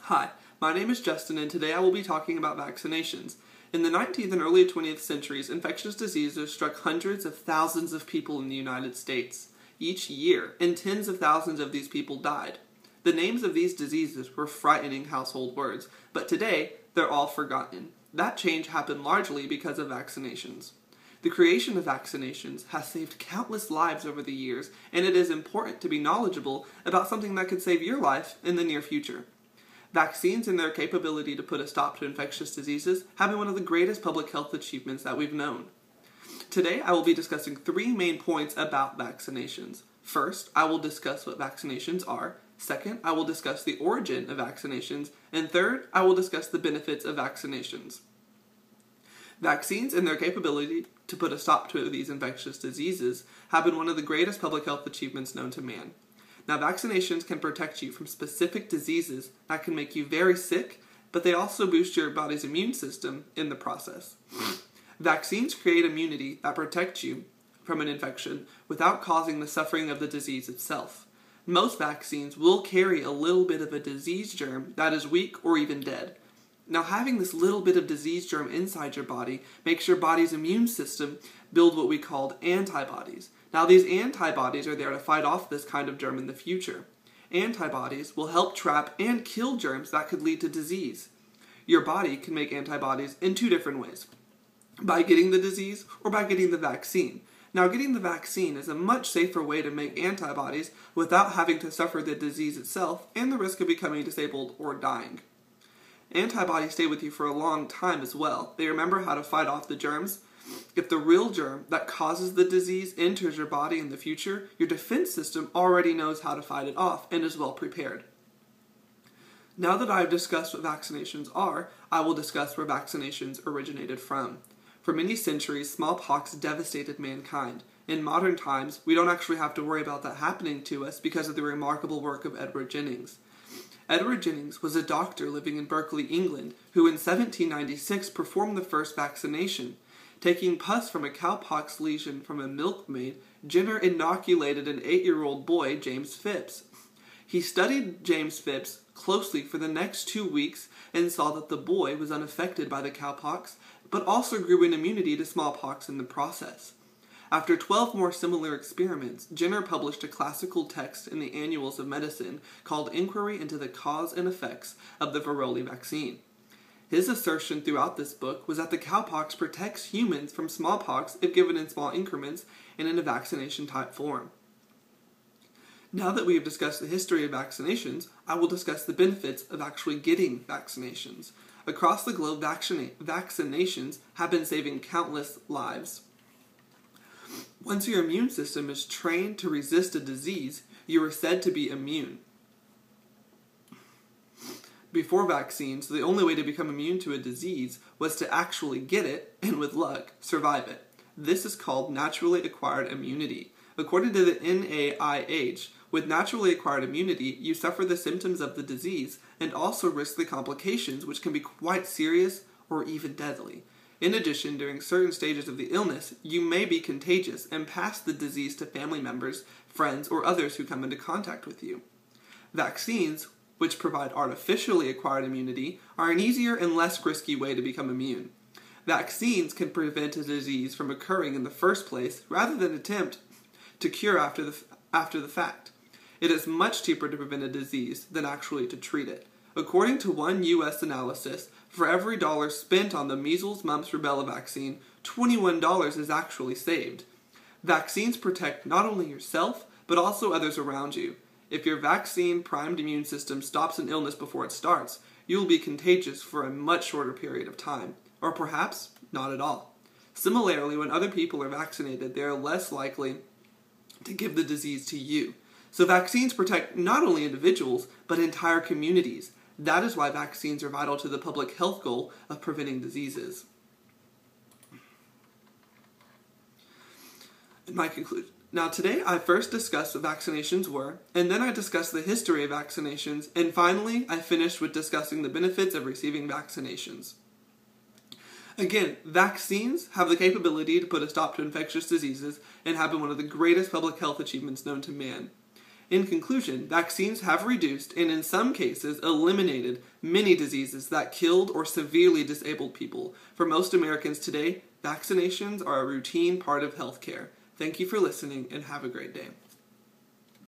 Hi, my name is Justin, and today I will be talking about vaccinations. In the 19th and early 20th centuries, infectious diseases struck hundreds of thousands of people in the United States each year, and tens of thousands of these people died. The names of these diseases were frightening household words, but today they're all forgotten. That change happened largely because of vaccinations. The creation of vaccinations has saved countless lives over the years, and it is important to be knowledgeable about something that could save your life in the near future. Vaccines and their capability to put a stop to infectious diseases have been one of the greatest public health achievements that we've known. Today, I will be discussing three main points about vaccinations. First, I will discuss what vaccinations are. Second, I will discuss the origin of vaccinations. And third, I will discuss the benefits of vaccinations. Vaccines and their capability to put a stop to these infectious diseases have been one of the greatest public health achievements known to man. Now, vaccinations can protect you from specific diseases that can make you very sick, but they also boost your body's immune system in the process. Vaccines create immunity that protects you from an infection without causing the suffering of the disease itself. Most vaccines will carry a little bit of a disease germ that is weak or even dead. Now, having this little bit of disease germ inside your body makes your body's immune system build what we call antibodies. Now, these antibodies are there to fight off this kind of germ in the future. Antibodies will help trap and kill germs that could lead to disease. Your body can make antibodies in two different ways: by getting the disease or by getting the vaccine. Now, getting the vaccine is a much safer way to make antibodies without having to suffer the disease itself and the risk of becoming disabled or dying. Antibodies stay with you for a long time as well. They remember how to fight off the germs. If the real germ that causes the disease enters your body in the future, your defense system already knows how to fight it off and is well prepared. Now that I've discussed what vaccinations are, I will discuss where vaccinations originated from. For many centuries, smallpox devastated mankind. In modern times, we don't actually have to worry about that happening to us because of the remarkable work of Edward Jennings. Edward Jennings was a doctor living in Berkeley, England, who in 1796 performed the first vaccination. Taking pus from a cowpox lesion from a milkmaid, Jenner inoculated an 8-year-old boy, James Phipps. He studied James Phipps closely for the next 2 weeks and saw that the boy was unaffected by the cowpox, but also grew an immunity to smallpox in the process. After 12 more similar experiments, Jenner published a classical text in the Annuals of Medicine called Inquiry into the Cause and Effects of the Varroa Vaccine. His assertion throughout this book was that the cowpox protects humans from smallpox if given in small increments and in a vaccination-type form. Now that we have discussed the history of vaccinations, I will discuss the benefits of actually getting vaccinations. Across the globe, vaccinations have been saving countless lives. Once your immune system is trained to resist a disease, you are said to be immune. Before vaccines, the only way to become immune to a disease was to actually get it, and with luck, survive it. This is called naturally acquired immunity. According to the NIH, with naturally acquired immunity, you suffer the symptoms of the disease and also risk the complications, which can be quite serious or even deadly. In addition, during certain stages of the illness, you may be contagious and pass the disease to family members, friends, or others who come into contact with you. Vaccines, which provide artificially acquired immunity, are an easier and less risky way to become immune. Vaccines can prevent a disease from occurring in the first place rather than attempt to cure after the fact. It is much cheaper to prevent a disease than actually to treat it. According to one U.S. analysis, for every dollar spent on the measles, mumps, rubella vaccine, $21 is actually saved. Vaccines protect not only yourself, but also others around you. If your vaccine-primed immune system stops an illness before it starts, you will be contagious for a much shorter period of time, or perhaps not at all. Similarly, when other people are vaccinated, they are less likely to give the disease to you. So vaccines protect not only individuals, but entire communities. That is why vaccines are vital to the public health goal of preventing diseases. In my conclusion. Now today I first discussed what vaccinations were, and then I discussed the history of vaccinations, and finally I finished with discussing the benefits of receiving vaccinations. Again, vaccines have the capability to put a stop to infectious diseases and have been one of the greatest public health achievements known to man. In conclusion, vaccines have reduced and in some cases eliminated many diseases that killed or severely disabled people. For most Americans today, vaccinations are a routine part of healthcare. Thank you for listening and have a great day.